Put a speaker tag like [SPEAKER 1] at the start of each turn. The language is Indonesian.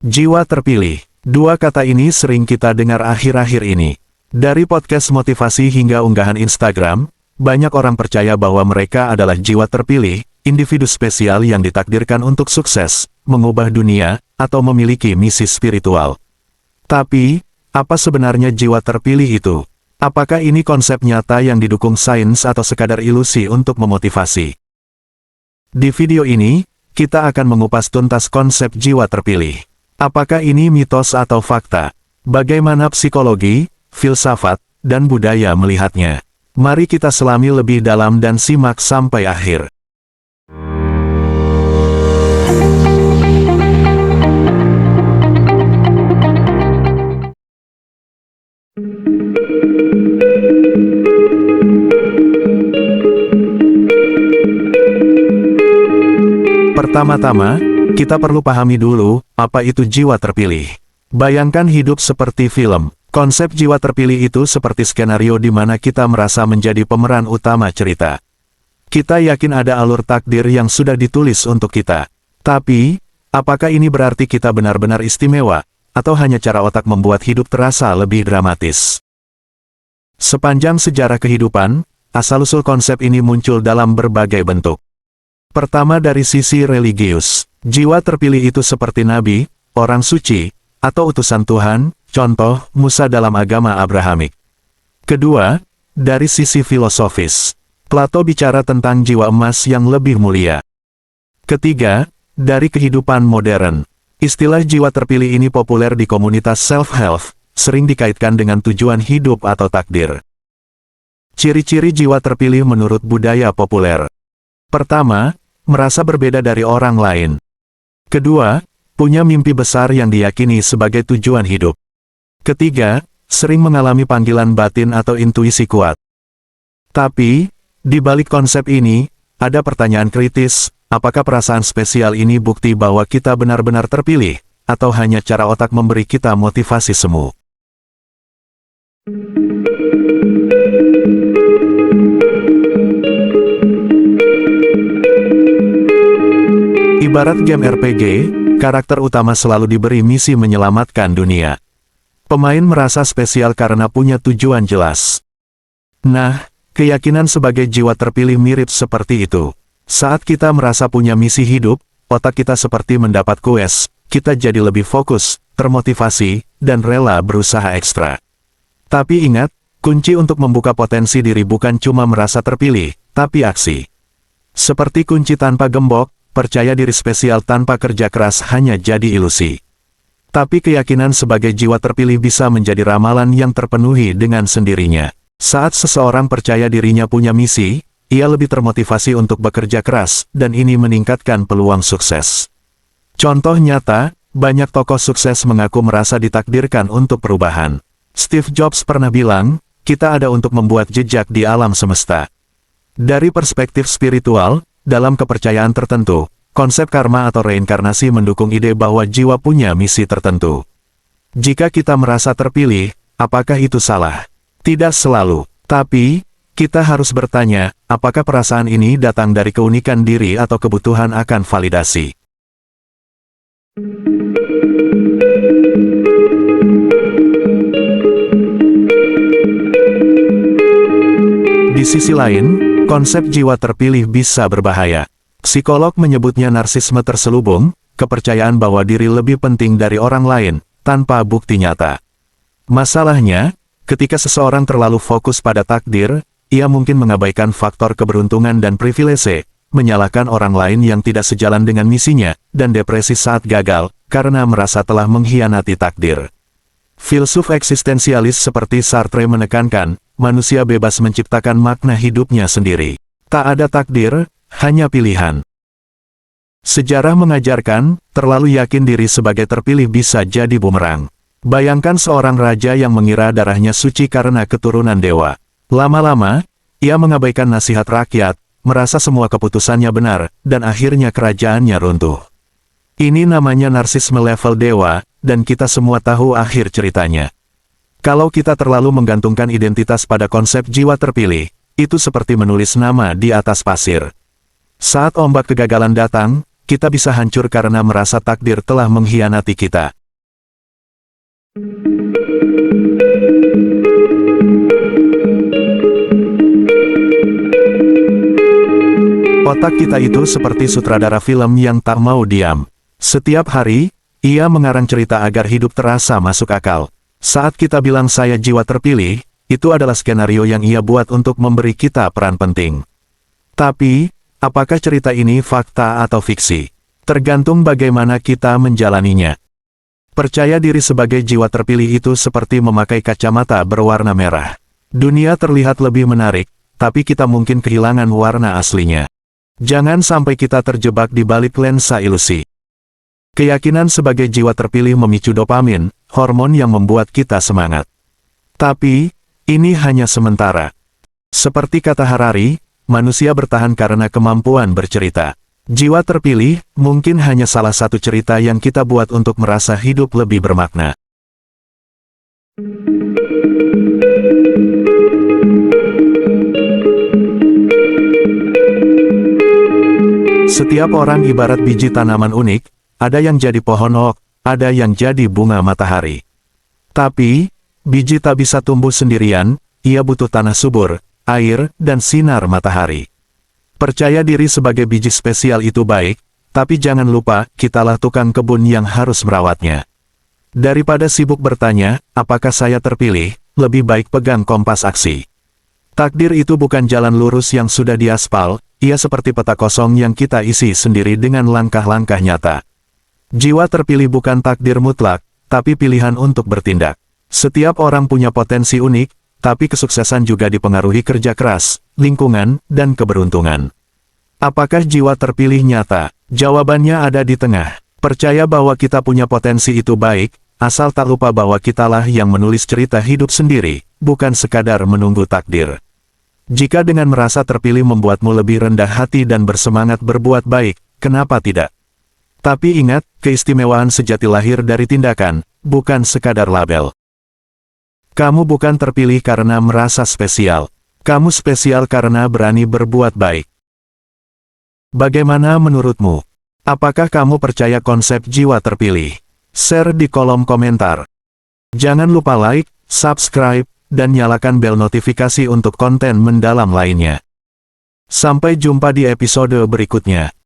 [SPEAKER 1] Jiwa terpilih. Dua kata ini sering kita dengar akhir-akhir ini. Dari podcast motivasi hingga unggahan Instagram, banyak orang percaya bahwa mereka adalah jiwa terpilih, individu spesial yang ditakdirkan untuk sukses, mengubah dunia, atau memiliki misi spiritual. Tapi, apa sebenarnya jiwa terpilih itu? Apakah ini konsep nyata yang didukung sains atau sekadar ilusi untuk memotivasi? Di video ini, kita akan mengupas tuntas konsep jiwa terpilih. Apakah ini mitos atau fakta? Bagaimana psikologi, filsafat, dan budaya melihatnya? Mari kita selami lebih dalam dan simak sampai akhir. Pertama-tama, kita perlu pahami dulu, apa itu jiwa terpilih. Bayangkan hidup seperti film. Konsep jiwa terpilih itu seperti skenario di mana kita merasa menjadi pemeran utama cerita. Kita yakin ada alur takdir yang sudah ditulis untuk kita. Tapi, apakah ini berarti kita benar-benar istimewa, atau hanya cara otak membuat hidup terasa lebih dramatis? Sepanjang sejarah kehidupan, asal-usul konsep ini muncul dalam berbagai bentuk. Pertama dari sisi religius, jiwa terpilih itu seperti nabi, orang suci, atau utusan Tuhan, contoh Musa dalam agama Abrahamik. Kedua, dari sisi filosofis, Plato bicara tentang jiwa emas yang lebih mulia. Ketiga, dari kehidupan modern, istilah jiwa terpilih ini populer di komunitas self-help, sering dikaitkan dengan tujuan hidup atau takdir. Ciri-ciri jiwa terpilih menurut budaya populer. Pertama, merasa berbeda dari orang lain. Kedua, punya mimpi besar yang diyakini sebagai tujuan hidup. Ketiga, sering mengalami panggilan batin atau intuisi kuat. Tapi, di balik konsep ini, ada pertanyaan kritis, apakah perasaan spesial ini bukti bahwa kita benar-benar terpilih, atau hanya cara otak memberi kita motivasi semu? Ibarat game RPG, karakter utama selalu diberi misi menyelamatkan dunia. Pemain merasa spesial karena punya tujuan jelas. Nah, keyakinan sebagai jiwa terpilih mirip seperti itu. Saat kita merasa punya misi hidup, otak kita seperti mendapat quest, kita jadi lebih fokus, termotivasi, dan rela berusaha ekstra. Tapi ingat, kunci untuk membuka potensi diri bukan cuma merasa terpilih, tapi aksi. Seperti kunci tanpa gembok, percaya diri spesial tanpa kerja keras hanya jadi ilusi. Tapi keyakinan sebagai jiwa terpilih bisa menjadi ramalan yang terpenuhi dengan sendirinya. Saat seseorang percaya dirinya punya misi, ia lebih termotivasi untuk bekerja keras, dan ini meningkatkan peluang sukses. Contoh nyata, banyak tokoh sukses mengaku merasa ditakdirkan untuk perubahan. Steve Jobs pernah bilang, kita ada untuk membuat jejak di alam semesta. Dari perspektif spiritual, dalam kepercayaan tertentu, konsep karma atau reinkarnasi mendukung ide bahwa jiwa punya misi tertentu. Jika kita merasa terpilih, apakah itu salah? Tidak selalu. Tapi, kita harus bertanya, apakah perasaan ini datang dari keunikan diri atau kebutuhan akan validasi? Di sisi lain, konsep jiwa terpilih bisa berbahaya. Psikolog menyebutnya narsisme terselubung, kepercayaan bahwa diri lebih penting dari orang lain, tanpa bukti nyata. Masalahnya, ketika seseorang terlalu fokus pada takdir, ia mungkin mengabaikan faktor keberuntungan dan privilege, menyalahkan orang lain yang tidak sejalan dengan misinya, dan depresi saat gagal, karena merasa telah mengkhianati takdir. Filsuf eksistensialis seperti Sartre menekankan, manusia bebas menciptakan makna hidupnya sendiri. Tak ada takdir, hanya pilihan. Sejarah mengajarkan, terlalu yakin diri sebagai terpilih bisa jadi bumerang. Bayangkan seorang raja yang mengira darahnya suci karena keturunan dewa. Lama-lama, ia mengabaikan nasihat rakyat, merasa semua keputusannya benar, dan akhirnya kerajaannya runtuh. Ini namanya narsisme level dewa, dan kita semua tahu akhir ceritanya. Kalau kita terlalu menggantungkan identitas pada konsep jiwa terpilih, itu seperti menulis nama di atas pasir. Saat ombak kegagalan datang, kita bisa hancur karena merasa takdir telah mengkhianati kita. Otak kita itu seperti sutradara film yang tak mau diam. Setiap hari, ia mengarang cerita agar hidup terasa masuk akal. Saat kita bilang saya jiwa terpilih, itu adalah skenario yang ia buat untuk memberi kita peran penting. Tapi, apakah cerita ini fakta atau fiksi? Tergantung bagaimana kita menjalaninya. Percaya diri sebagai jiwa terpilih itu seperti memakai kacamata berwarna merah. Dunia terlihat lebih menarik, tapi kita mungkin kehilangan warna aslinya. Jangan sampai kita terjebak di balik lensa ilusi. Keyakinan sebagai jiwa terpilih memicu dopamin, hormon yang membuat kita semangat. Tapi, ini hanya sementara. Seperti kata Harari, manusia bertahan karena kemampuan bercerita. Jiwa terpilih, mungkin hanya salah satu cerita yang kita buat untuk merasa hidup lebih bermakna. Setiap orang ibarat biji tanaman unik, ada yang jadi pohon oak, ada yang jadi bunga matahari. Tapi, biji tak bisa tumbuh sendirian, ia butuh tanah subur, air, dan sinar matahari. Percaya diri sebagai biji spesial itu baik, tapi jangan lupa, kitalah tukang kebun yang harus merawatnya. Daripada sibuk bertanya, apakah saya terpilih, lebih baik pegang kompas aksi. Takdir itu bukan jalan lurus yang sudah diaspal, ia seperti peta kosong yang kita isi sendiri dengan langkah-langkah nyata. Jiwa terpilih bukan takdir mutlak, tapi pilihan untuk bertindak. Setiap orang punya potensi unik, tapi kesuksesan juga dipengaruhi kerja keras, lingkungan, dan keberuntungan. Apakah jiwa terpilih nyata? Jawabannya ada di tengah. Percaya bahwa kita punya potensi itu baik, asal tak lupa bahwa kitalah yang menulis cerita hidup sendiri, bukan sekadar menunggu takdir. Jika dengan merasa terpilih membuatmu lebih rendah hati dan bersemangat berbuat baik, kenapa tidak? Tapi ingat, keistimewaan sejati lahir dari tindakan, bukan sekadar label. Kamu bukan terpilih karena merasa spesial. Kamu spesial karena berani berbuat baik. Bagaimana menurutmu? Apakah kamu percaya konsep jiwa terpilih? Share di kolom komentar. Jangan lupa like, subscribe, dan nyalakan bel notifikasi untuk konten mendalam lainnya. Sampai jumpa di episode berikutnya.